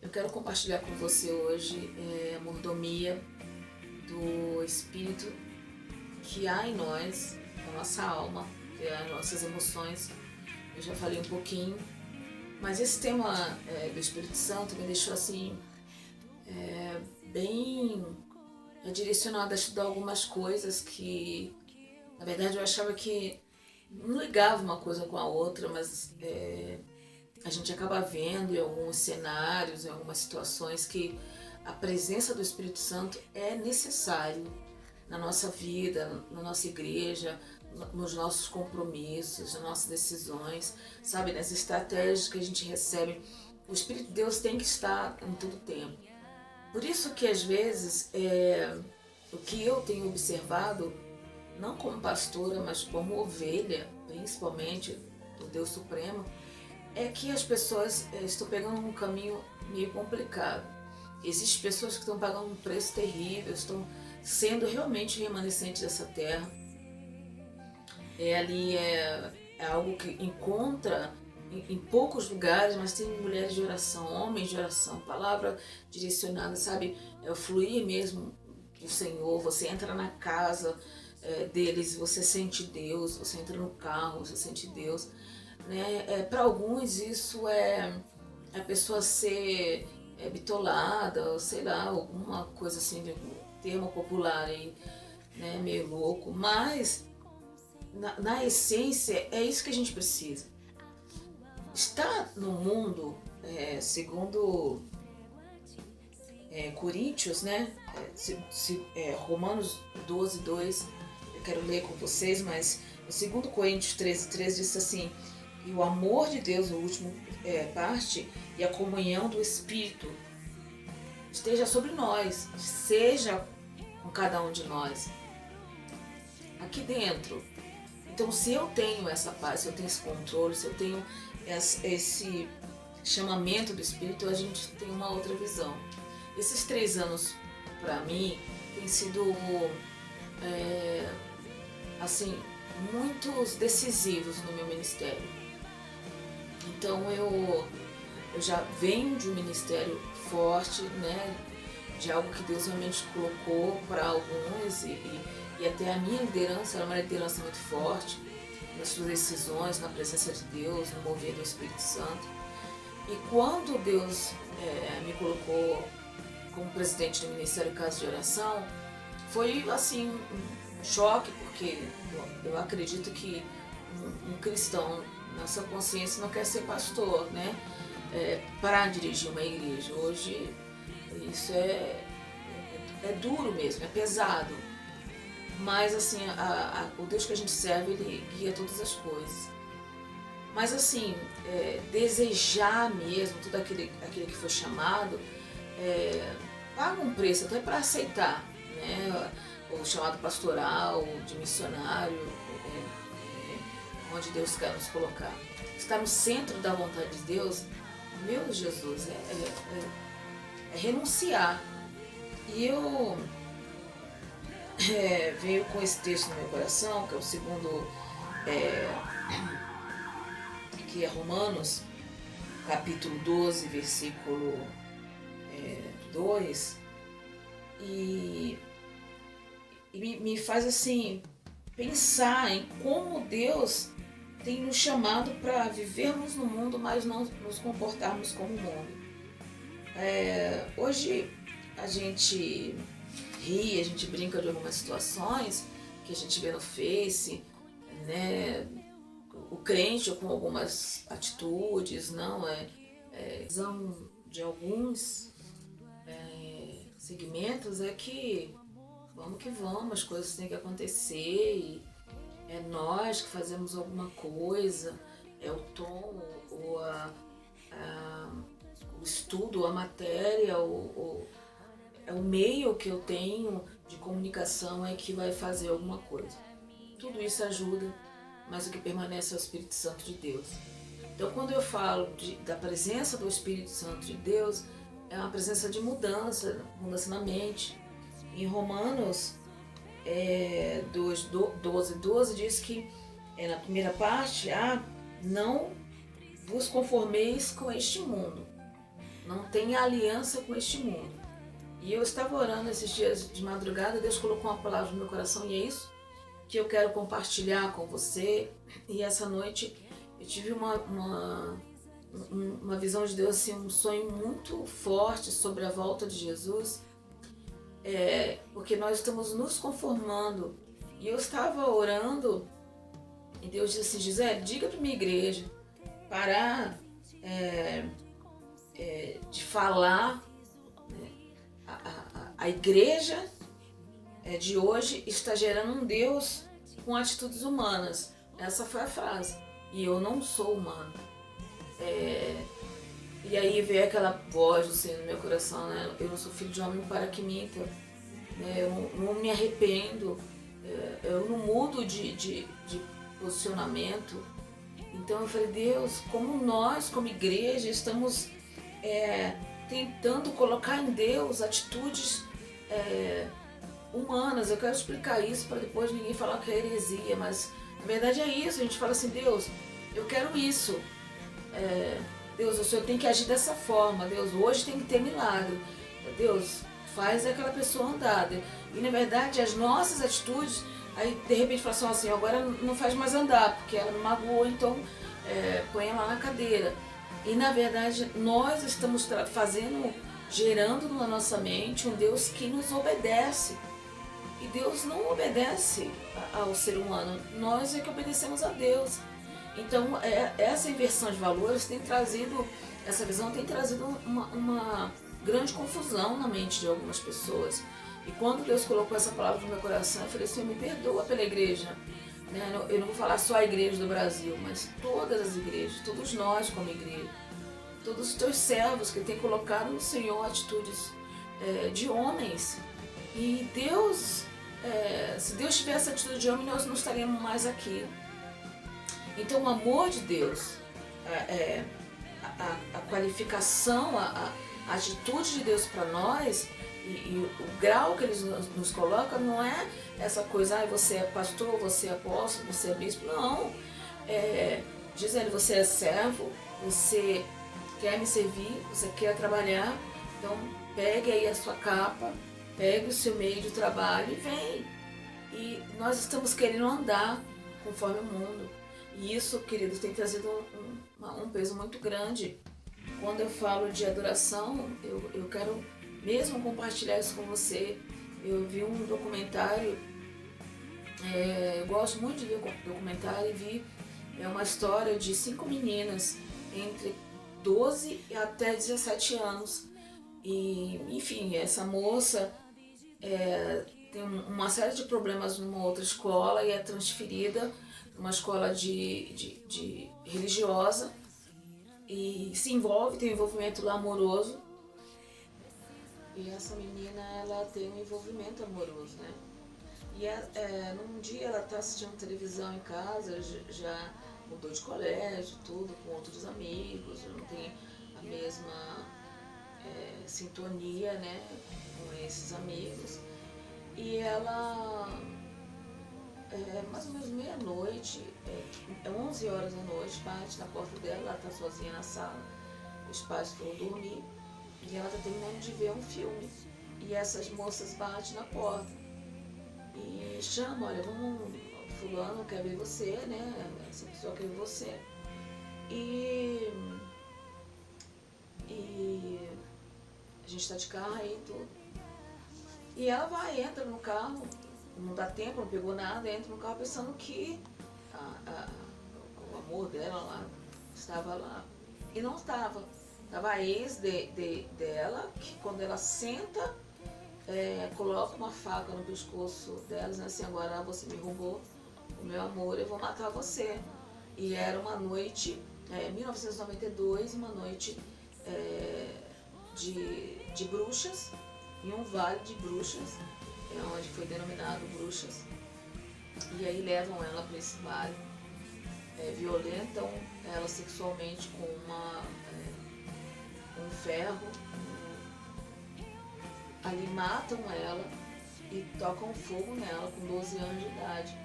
Eu quero compartilhar com você hoje a mordomia do Espírito que há em nós, na nossa alma, que é as nossas emoções. Eu já falei um pouquinho, mas esse tema do Espírito Santo me deixou assim, bem direcionada a estudar algumas coisas que, na verdade, eu achava que não ligava uma coisa com a outra, mas a gente acaba vendo em alguns cenários, em algumas situações, que a presença do Espírito Santo é necessário na nossa vida, na nossa igreja, nos nossos compromissos, nas nossas decisões, sabe, nas estratégias que a gente recebe. O Espírito de Deus tem que estar em todo tempo. Por isso que às vezes o que eu tenho observado, não como pastora, mas como ovelha, principalmente do Deus Supremo, é que as pessoas estão pegando um caminho meio complicado. Existem pessoas que estão pagando um preço terrível, estão sendo realmente remanescentes dessa terra. É algo que encontra em poucos lugares, mas tem mulheres de oração, homens de oração, palavra direcionada, sabe? É o fluir mesmo do Senhor. Você entra na casa deles, você sente Deus, você entra no carro, você sente Deus. Né? Para alguns isso é a pessoa ser bitolada, ou sei lá, alguma coisa assim, de um termo popular aí, né? Meio louco, mas na essência é isso que a gente precisa. Está no mundo, segundo Coríntios, né? Romanos 12, 2, eu quero ler com vocês, mas o segundo Coríntios 13, 3 diz assim: e o amor de Deus, a última parte, e a comunhão do Espírito esteja sobre nós, seja com cada um de nós, aqui dentro. Então, se eu tenho essa paz, se eu tenho esse controle, se eu tenho esse chamamento do Espírito, a gente tem uma outra visão. Esses 3 anos, para mim, tem sido assim, muitos decisivos no meu ministério. Então eu já venho de um ministério forte, né, de algo que Deus realmente colocou para alguns e até a minha liderança era uma liderança muito forte nas suas decisões, na presença de Deus, no mover do Espírito Santo. E quando Deus me colocou como presidente do Ministério Casa de Oração, foi assim um choque, porque eu acredito que um cristão na sua consciência não quer ser pastor, né? Para dirigir uma igreja. Hoje isso é duro mesmo, é pesado. Mas assim, o Deus que a gente serve, ele guia todas as coisas. Mas assim, desejar mesmo tudo aquele que foi chamado, paga um preço até para aceitar, né? O chamado pastoral, de missionário, onde Deus quer nos colocar. Estar no centro da vontade de Deus, meu Jesus, é renunciar. E eu veio com esse texto no meu coração, que é o segundo, que é Romanos, capítulo 12, versículo 2, e me faz assim pensar em como Deus tem nos chamado para vivermos no mundo, mas não nos comportarmos como o mundo. Hoje a gente ri, a gente brinca de algumas situações que a gente vê no Face, né? O crente com algumas atitudes, não visão de alguns segmentos é que vamos, as coisas têm que acontecer e é nós que fazemos alguma coisa, é o tom, ou o estudo, a matéria, é o meio que eu tenho de comunicação é que vai fazer alguma coisa. Tudo isso ajuda, mas o que permanece é o Espírito Santo de Deus. Então, quando eu falo da presença do Espírito Santo de Deus, é uma presença de mudança na mente. Em Romanos 12 diz que, na primeira parte, não vos conformeis com este mundo, não tenha aliança com este mundo. E eu estava orando esses dias de madrugada, Deus colocou uma palavra no meu coração e é isso que eu quero compartilhar com você. E essa noite eu tive uma visão de Deus, assim, um sonho muito forte sobre a volta de Jesus, porque nós estamos nos conformando. E eu estava orando e Deus disse assim: Gisele, diga para minha igreja parar de falar, né? A igreja de hoje está gerando um Deus com atitudes humanas. Essa foi a frase. E eu não sou humano. E aí veio aquela voz do Senhor no meu coração, né? Eu não sou filho de homem para que minta. Eu não me arrependo. Eu não mudo de posicionamento. Então eu falei: Deus, como nós, como igreja, estamos tentando colocar em Deus atitudes humanas. Eu quero explicar isso para depois ninguém falar que é heresia, mas na verdade é isso. A gente fala assim: Deus, eu quero isso. Deus, o Senhor tem que agir dessa forma. Deus, hoje tem que ter milagre. Deus, faz aquela pessoa andar. E na verdade as nossas atitudes, aí de repente fala assim: agora não faz mais andar, porque ela me magoou, então põe ela na cadeira. E na verdade nós estamos gerando na nossa mente um Deus que nos obedece. E Deus não obedece ao ser humano, nós é que obedecemos a Deus. Então essa inversão de valores tem trazido, essa visão tem trazido uma grande confusão na mente de algumas pessoas. E quando Deus colocou essa palavra no meu coração, eu falei: Senhor, me perdoa pela igreja. Eu não vou falar só a igreja do Brasil, mas todas as igrejas, todos nós como igreja, todos os teus servos que têm colocado no Senhor atitudes de homens. E Deus, se Deus tivesse atitude de homem, nós não estaríamos mais aqui. Então o amor de Deus, a qualificação, a atitude de Deus para nós e o grau que Ele nos coloca não é essa coisa: você é pastor, você é apóstolo, você é bispo. Não. Diz ele: você é servo, você quer me servir, você quer trabalhar, então pegue aí a sua capa, pegue o seu meio de trabalho e vem. E nós estamos querendo andar conforme o mundo. E isso, queridos, tem trazido um peso muito grande. Quando eu falo de adoração, eu quero mesmo compartilhar isso com você. Eu vi um documentário, eu gosto muito de ver documentário, e vi uma história de 5 meninas entre 12 e até 17 anos. E, enfim, essa moça tem uma série de problemas numa outra escola e é transferida para uma escola de religiosa e se envolve, tem um envolvimento lá amoroso. E essa menina, ela tem um envolvimento amoroso, né? E num dia ela está assistindo televisão em casa, já mudou de colégio, tudo, com outros amigos, não tem a mesma sintonia, né, com esses amigos. E ela, mais ou menos meia-noite, 11 horas da noite, bate na porta dela, ela está sozinha na sala, os pais foram dormir, e ela está terminando de ver um filme. E essas moças batem na porta e chamam: olha, vamos, fulano quer ver você, né, essa pessoa quer ver você. E a gente está de carro aí e tudo. E ela vai, entra no carro, não dá tempo, não pegou nada, entra no carro pensando que o amor dela lá estava lá. E não estava. Estava a ex dela, que quando ela senta, coloca uma faca no pescoço dela, dizendo assim: agora você me roubou o meu amor, eu vou matar você. E era uma noite, 1992, uma noite de bruxas, em um vale de bruxas, onde foi denominado Bruxas. E aí levam ela para esse vale, violentam ela sexualmente com um ferro, ali matam ela e tocam fogo nela com 12 anos de idade.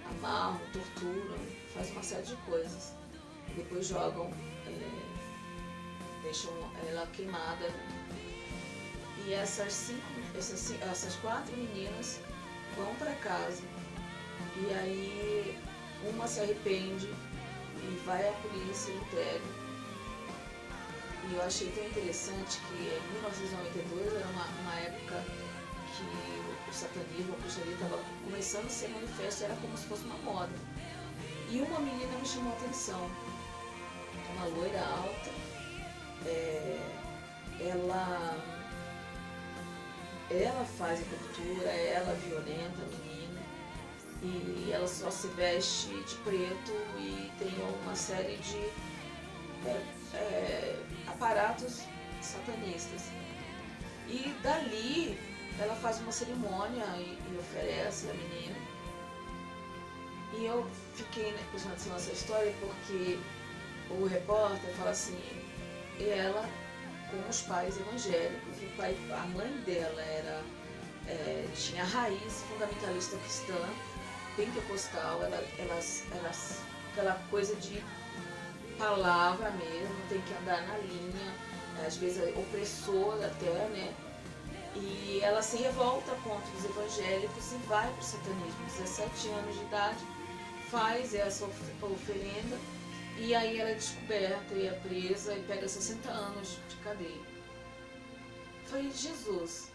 Amarram, torturam, fazem uma série de coisas. E depois jogam deixam ela queimada. E essas 4 meninas vão para casa. E aí uma se arrepende e vai à polícia e entrega. E eu achei tão interessante que em 1992 era uma época que o satanismo, a bruxaria estava começando a ser manifesto, era como se fosse uma moda. E uma menina me chamou a atenção, uma loira alta, ela faz a tortura, ela violenta a menina, e ela só se veste de preto e tem uma série de aparatos satanistas. E dali ela faz uma cerimônia e oferece a menina. E eu fiquei prestando atenção nessa história porque o repórter fala assim, ela com os pais evangélicos, a mãe dela tinha raiz fundamentalista cristã, pentecostal, aquela coisa de palavra mesmo, tem que andar na linha, às vezes opressora até, né? E ela se revolta contra os evangélicos e vai para o satanismo. 17 anos de idade, faz essa oferenda e aí ela é descoberta e é presa e pega 60 anos de cadeia. Falei, Jesus,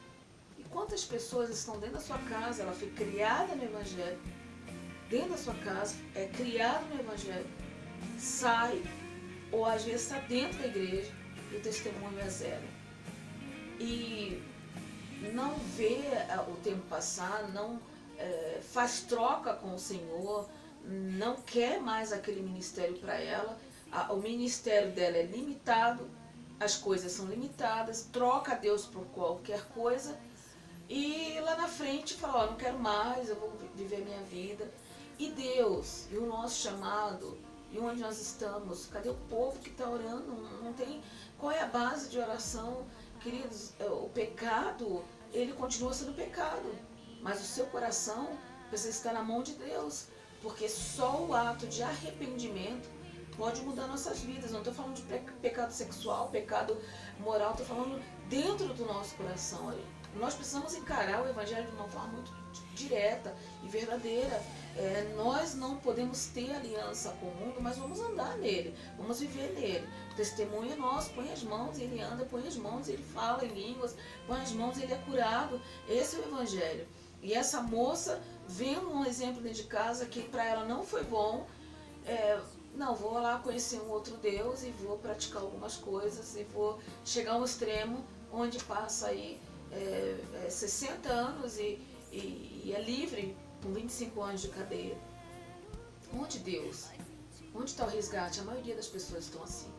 e quantas pessoas estão dentro da sua casa? Ela foi criada no evangelho, dentro da sua casa, é criada no evangelho, sai, ou às vezes está dentro da igreja e o testemunho é zero. E não vê o tempo passar, não faz troca com o Senhor, não quer mais aquele ministério para ela, o ministério dela é limitado, as coisas são limitadas, troca Deus por qualquer coisa e lá na frente fala, ó, não quero mais, eu vou viver minha vida. E Deus, e o nosso chamado, e onde nós estamos, cadê o povo que está orando? Não tem. Qual é a base de oração? Queridos, o pecado, ele continua sendo pecado, mas o seu coração precisa estar na mão de Deus, porque só o ato de arrependimento pode mudar nossas vidas. Não estou falando de pecado sexual, pecado moral, estou falando dentro do nosso coração. Nós precisamos encarar o evangelho de uma forma muito direta e verdadeira. Nós não podemos ter aliança com o mundo, mas vamos andar nele, vamos viver nele. O testemunho é nosso, põe as mãos, ele anda, põe as mãos, ele fala em línguas, põe as mãos, ele é curado. Esse é o evangelho. E essa moça, vendo um exemplo dentro de casa que para ela não foi bom, não, vou lá conhecer um outro Deus e vou praticar algumas coisas e vou chegar ao extremo onde passa aí 60 anos e é livre com 25 anos de cadeia. Onde Deus? Onde está o resgate? A maioria das pessoas estão assim.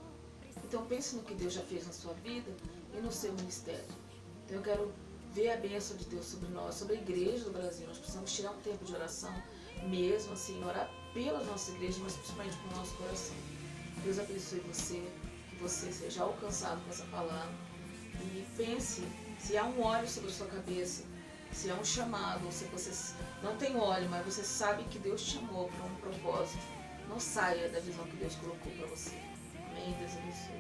Então pense no que Deus já fez na sua vida e no seu ministério. Então eu quero ver a bênção de Deus sobre nós, sobre a igreja do Brasil. Nós precisamos tirar um tempo de oração mesmo, assim, orar pelas nossas igrejas, mas principalmente com o nosso coração. Deus abençoe você, que você seja alcançado com essa palavra. E pense se há um óleo sobre a sua cabeça, se há um chamado, se você não tem óleo, mas você sabe que Deus te chamou para um propósito. Não saia da visão que Deus colocou para você. Amém? Deus abençoe.